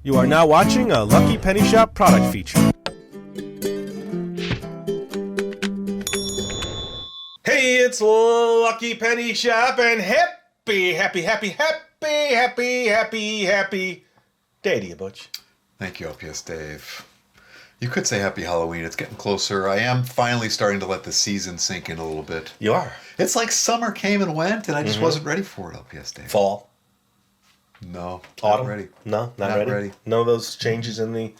You are now watching a Lucky Penny Shop product feature. Hey, it's Lucky Penny Shop and happy day to you, Butch. Thank you, LPS-Dave. You could say happy Halloween. It's getting closer. I am finally starting to let the season sink in a little bit. You are. It's like summer came and went, and I just wasn't ready for it, LPS-Dave. Fall. No. Autumn? Not ready. No, not ready. No of those changes in the...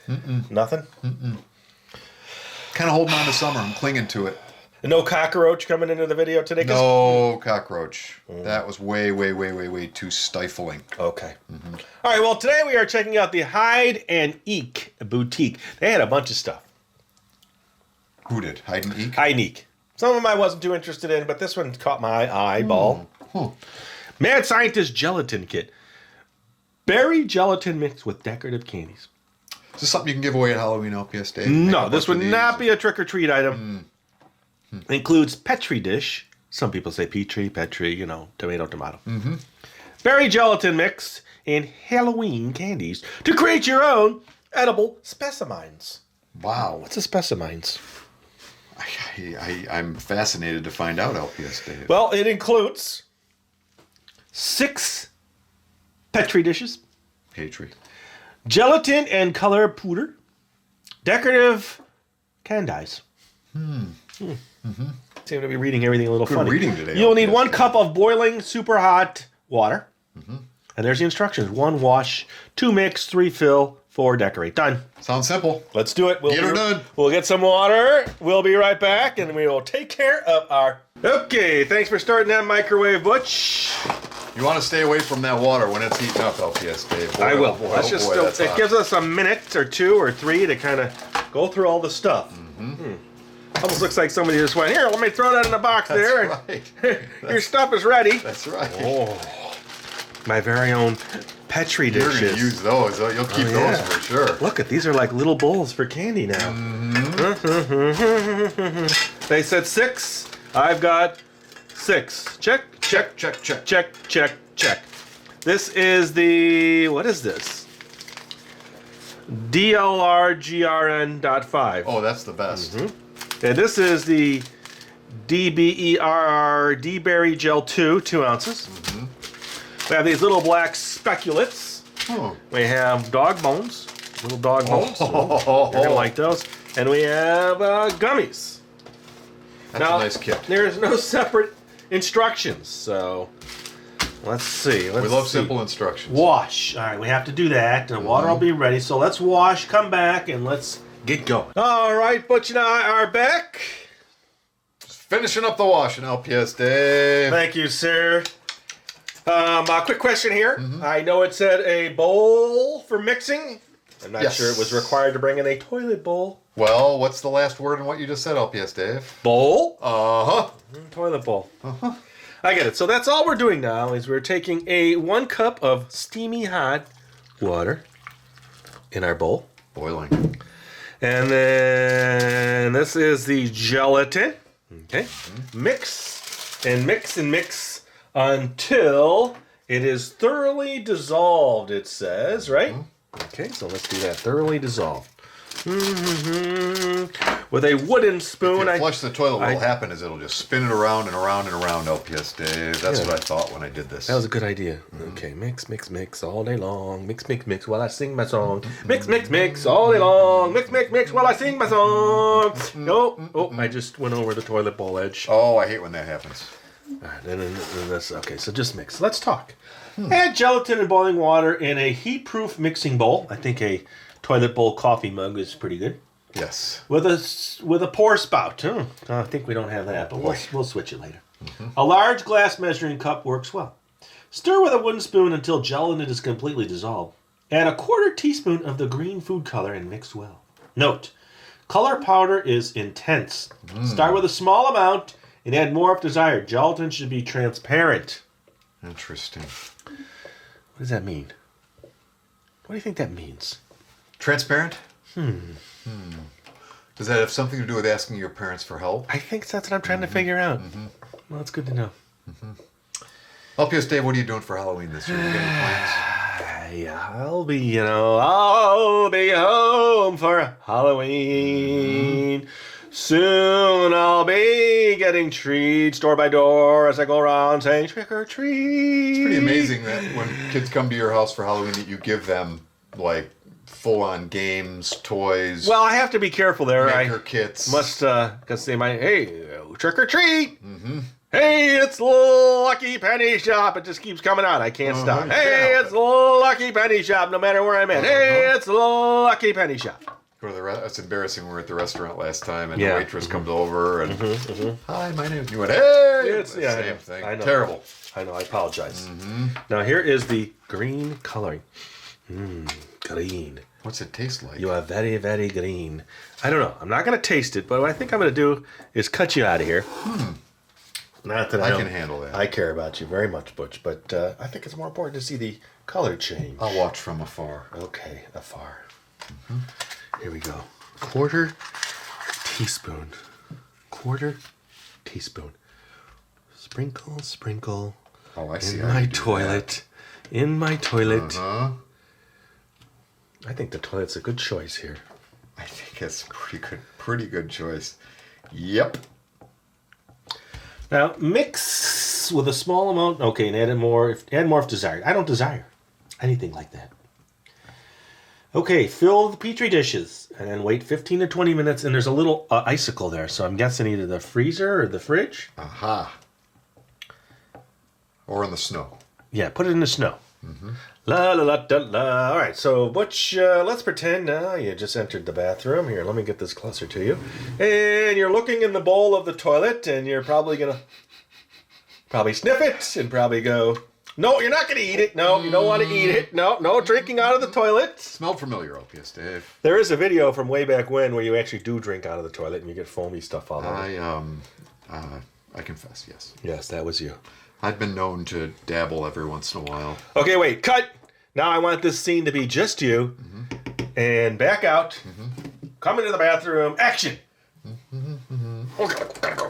Nothing? Kind of holding on to summer. I'm clinging to it. No cockroach coming into the video today? No cockroach. That was way too stifling. Okay. All right, well, today we are checking out the Hide and Eek boutique. They had a bunch of stuff. Who did? Hide and Eek? Hide and Eek. Some of them I wasn't too interested in, but this one caught my eyeball. Mad Scientist Gelatin Kit. Berry gelatin mixed with decorative candies. Is this something you can give away at Halloween, LPS-Dave? No, this would not be a trick-or-treat item. Includes Petri dish. Some people say Petri, tomato. Berry gelatin mix and Halloween candies to create your own edible specimens. Wow. What's a specimens? I'm fascinated to find out, LPS-Dave. Well, it includes 6 Petri dishes, Petri. gelatin and color powder, decorative candies. Seem to be reading everything a little funny. Reading today. You'll need 1 cup of boiling super hot water. And there's the instructions. 1 wash, 2 mix, 3 fill, 4 decorate. Done. Sounds simple. Let's do it. Get her done. We'll get some water. We'll be right back, and we will take care of our... Okay, thanks for starting that microwave, Butch. You want to stay away from that water when it's heating up, LPS-Dave. I will. It gives us a minute or 2 or 3 to kind of go through all the stuff. Almost looks like somebody just went, here, let me throw that in the box there. Right. Your stuff is ready. That's right. Oh, my very own Petri dishes. You're going to use those. You'll keep those for sure. Look at these are like little bowls for candy now. They said 6. I've got 6. Check. This is the, what is this? DLRGRN.5. Oh, that's the best. And this is the DBERR D-Berry Gel 2 ounces. We have these little black speculates. We have dog bones, little dog bones. You're going to like those. And we have gummies. That's a nice kit. There's no separate instructions, so let's see. We love simple instructions. Wash. All right, we have to do that. The water will be ready, so let's wash, come back, and let's get going. All right, Butch and I are back. Just finishing up the washing, LPS-Dave. Thank you, sir. A quick question here. I know it said a bowl for mixing. I'm not sure it was required to bring in a toilet bowl. Well, what's the last word in what you just said, LPS-Dave? Bowl? Toilet bowl. I get it. So that's all we're doing now is we're taking 1 cup of steamy hot water in our bowl. Boiling. And then this is the gelatin. Okay. Mix and mix and mix until it is thoroughly dissolved, it says, right? Okay, so let's do that. Thoroughly dissolved. With a wooden spoon. If you flush the toilet, what will happen is it'll just spin it around and around and around, LPS-Dave. That's what I thought when I did this. That was a good idea. Okay, mix all day long. Mix while I sing my song. Mix all day long. Mix while I sing my song. I just went over the toilet bowl edge. Oh, I hate when that happens. All right, then this. Okay, so just mix. Let's talk. Add gelatin and boiling water in a heat-proof mixing bowl. I think a toilet bowl coffee mug is pretty good. Yes. With a pour spout. I think we don't have that, but we'll switch it later. A large glass measuring cup works well. Stir with a wooden spoon until gelatin is completely dissolved. Add a 1/4 teaspoon of the green food color and mix well. Note, color powder is intense. Start with a small amount and add more if desired. Gelatin should be transparent. Interesting. What does that mean? What do you think that means? Transparent? Does that have something to do with asking your parents for help? I think that's what I'm trying to figure out. Well, that's good to know. LPS-Dave, what are you doing for Halloween this year? You got any plans? I'll be home for Halloween. Soon I'll be getting treats door by door as I go around saying trick or treat. It's pretty amazing that when kids come to your house for Halloween that you give them like full-on games, toys. Well, I have to be careful there. Maker kits. Must, because they might, hey, trick or treat. Mm-hmm. Hey, it's Lucky Penny Shop. It just keeps coming out. I can't stop. Hey, it's Lucky Penny Shop, no matter where I'm at. Hey, it's Lucky Penny Shop. Go to the it's embarrassing. We were at the restaurant last time, and the waitress comes over and hi, my name. You went, hey, it's same thing. I know. Terrible. I know. I apologize. Now here is the green coloring. Green. What's it taste like? You are very, very green. I don't know. I'm not going to taste it, but what I think I'm going to do is cut you out of here. Not that I can handle that. I care about you very much, Butch, but I think it's more important to see the color change. I'll watch from afar. Okay, afar. Here we go. Quarter teaspoon. Sprinkle, sprinkle. Oh, I see. In my toilet. In my toilet. I think the toilet's a good choice here. I think it's a pretty good choice. Yep. Now mix with a small amount. Okay, and add more if desired. I don't desire anything like that. Okay, fill the Petri dishes and then wait 15 to 20 minutes. And there's a little icicle there, so I'm guessing either the freezer or the fridge. Or in the snow. Yeah, put it in the snow. La la la da la. All right, so Butch, let's pretend you just entered the bathroom. Here, let me get this closer to you. And you're looking in the bowl of the toilet, and you're probably gonna sniff it and probably go, no, you're not gonna eat it. No, you don't want to eat it. No drinking out of the toilet. Smelled familiar, LPS-Dave. There is a video from way back when where you actually do drink out of the toilet and you get foamy stuff all over. I confess, yes. Yes, that was you. I've been known to dabble every once in a while. Okay, wait, cut. Now I want this scene to be just you. And back out. Come into the bathroom. Action. Oh, gotta go.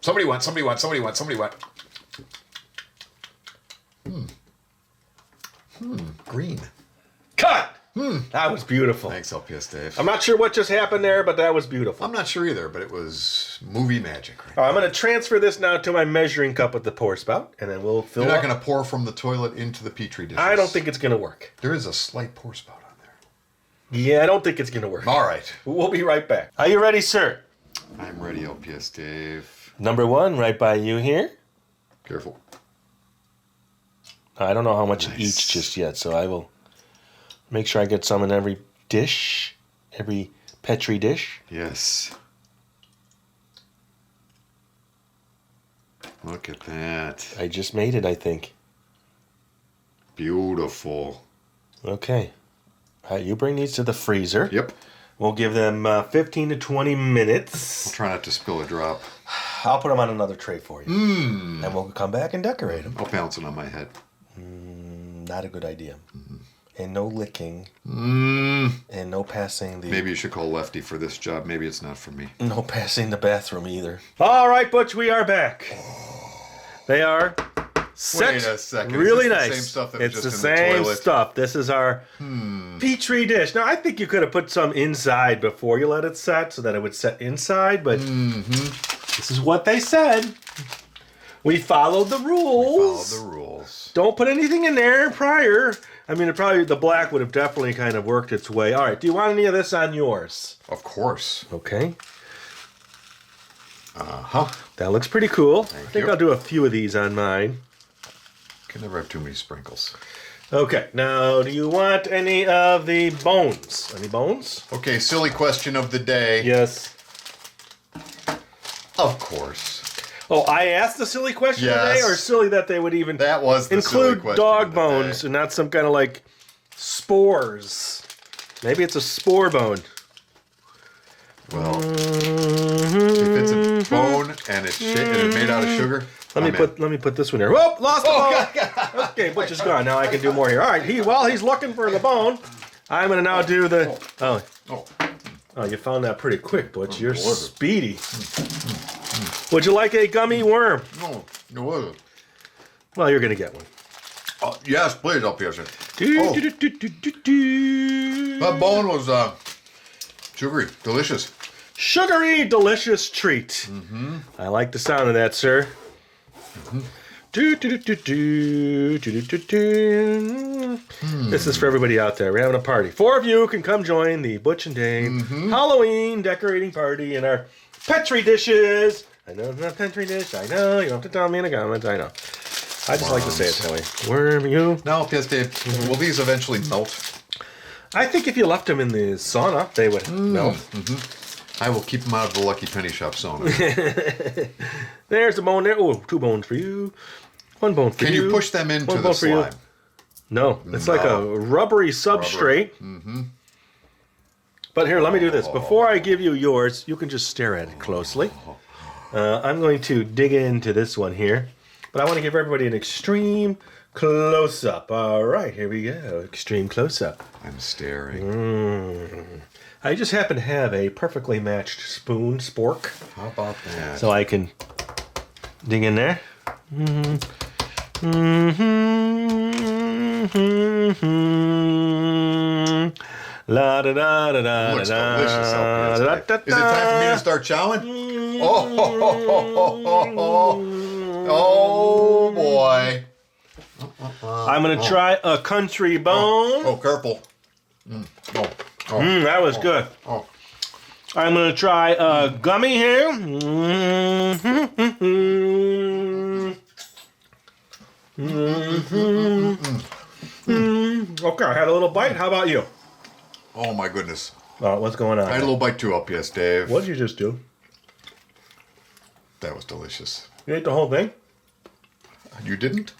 Somebody went. Green. Cut. That was beautiful. Thanks, LPS-Dave. I'm not sure what just happened there, but that was beautiful. I'm not sure either, but it was movie magic. Right? I'm going to transfer this now to my measuring cup with the pour spout, and then we'll fill. You're not going to pour from the toilet into the Petri dishes. I don't think it's going to work. There is a slight pour spout on there. Yeah, I don't think it's going to work. All right. We'll be right back. Are you ready, sir? I'm ready, LPS-Dave. Number one, right by you here. Careful. I don't know how much each just yet, so I will make sure I get some in every dish, every Petri dish. Yes. Look at that. I just made it, I think. Beautiful. Okay. All right, you bring these to the freezer. Yep. We'll give them 15 to 20 minutes. I'll try not to spill a drop. I'll put them on another tray for you. And we'll come back and decorate them. I'll bounce it on my head. Not a good idea. And no licking. And no passing the... Maybe you should call Lefty for this job. Maybe it's not for me. No passing the bathroom either. All right, Butch, we are back. They are set. Wait a second. Really Is this nice. The same stuff that was it's just the in same the toilet? stuff. This is our Petri dish. Now, I think you could have put some inside before you let it set so that it would set inside, but this is what they said. We followed the rules. Don't put anything in there prior. I mean, the black would have definitely kind of worked its way. All right, do you want any of this on yours? Of course. Okay. That looks pretty cool. I think I'll do a few of these on mine. Can never have too many sprinkles. Okay, now do you want any of the bones? Any bones? Okay, silly question of the day. Yes. Of course. Oh, I asked the silly question today, or silly that they would even that was the silly include question dog of the bones day. and not some kind of like spores. Maybe it's a spore bone. Well, if it's a bone and it's made out of sugar, let me put this one here. Whoop, lost the bone. Okay, Butch is gone. Now I can do more here. All right, while he's looking for the bone, I'm gonna now do the. Oh, you found that pretty quick, Butch. You're speedy. Would you like a gummy worm? No, it wasn't. Well, you're going to get one. Yes, please, LPS. Do. That bone was sugary, delicious. Sugary, delicious treat. I like the sound of that, sir. This is for everybody out there. We're having a party. 4 of you can come join the Butch and Dave Halloween decorating party in our Petri dishes. I know it's not a Petri dish. I know. You don't have to tell me in the comments. I know. I just like to say it that way. Worm you. Now, LPS Dave, will these eventually melt? I think if you left them in the sauna, they would melt. I will keep them out of the Lucky Penny Shop sauna. There's the bone there. Oh, 2 bones for you. 1 bone for you. Can you push them into the slime? No, it's like a rubbery substrate. But here, let me do this. Before I give you yours, you can just stare at it closely. I'm going to dig into this one here. But I want to give everybody an extreme close-up. All right, here we go. Extreme close-up. I'm staring. I just happen to have a perfectly matched spoon, spork. How about that? So I can dig in there. La da da da da Looks da delicious, LPS. da, da, Is it time for me to start chowing? Oh boy. I'm going to try a country bone. Oh, careful. That was good. Oh. I'm going to try a gummy here. Okay, I had a little bite. How about you? Oh my goodness. What's going on? I had a little bite too, LPS Dave. What did you just do? That was delicious. You ate the whole thing? You didn't?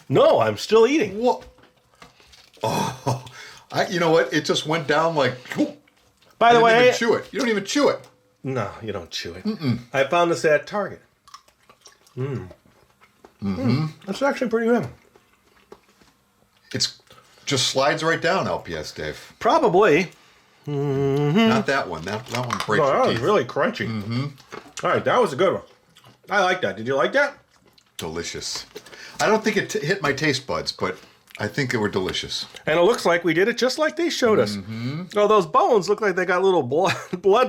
No, I'm still eating. What? Oh, you know what? It just went down like. Whoop. By the You way, didn't even chew it. You don't even chew it. no, you don't chew it. I found this at Target. That's actually pretty good. It's just slides right down, LPS Dave. Probably. Not that one. That one breaks Oh, your that was teeth. really crunchy. All right, that was a good one. I like that. Did you like that? Delicious. I don't think it hit my taste buds, but I think they were delicious. And it looks like we did it just like they showed us. Oh, those bones look like they got little blood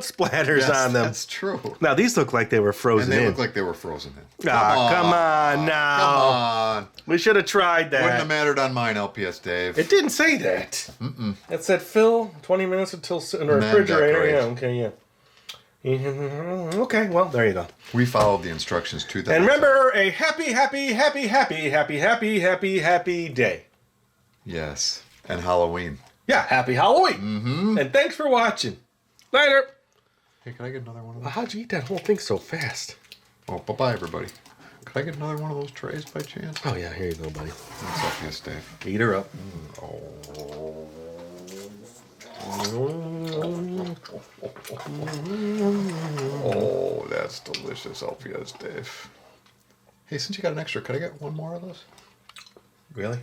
splatters on them. That's true. Now, these look like they were frozen And they in. look like they were frozen in. Come on now. Come on. We should have tried that. Wouldn't have mattered on mine, LPS Dave. It didn't say that. It said fill 20 minutes until in the refrigerator. decorate. Yeah, okay, yeah. Okay, well, there you go. We followed the instructions to that. And remember, a happy day. Yes. And Halloween. Yeah, happy Halloween. And thanks for watching. Later. Hey, can I get another one of those? How'd you eat that whole thing so fast? Oh, bye-bye, everybody. Could I get another one of those trays by chance? Oh, yeah, here you go, buddy. That's LPS Dave. Eat her up. Oh, that's delicious, LPS Dave. Hey, since you got an extra, could I get one more of those, Really?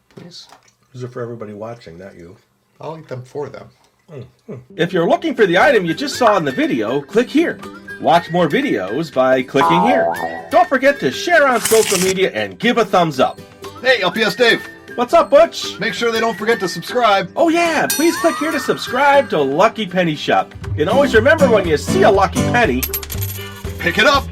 please? These are for everybody watching, not you. I'll eat them for them. If you're looking for the item you just saw in the video, click here. Watch more videos by clicking here. Don't forget to share on social media and give a thumbs up. Hey, LPS Dave! What's up, Butch? Make sure they don't forget to subscribe. Oh yeah, please click here to subscribe to Lucky Penny Shop. And always remember, when you see a Lucky Penny, Pick it up!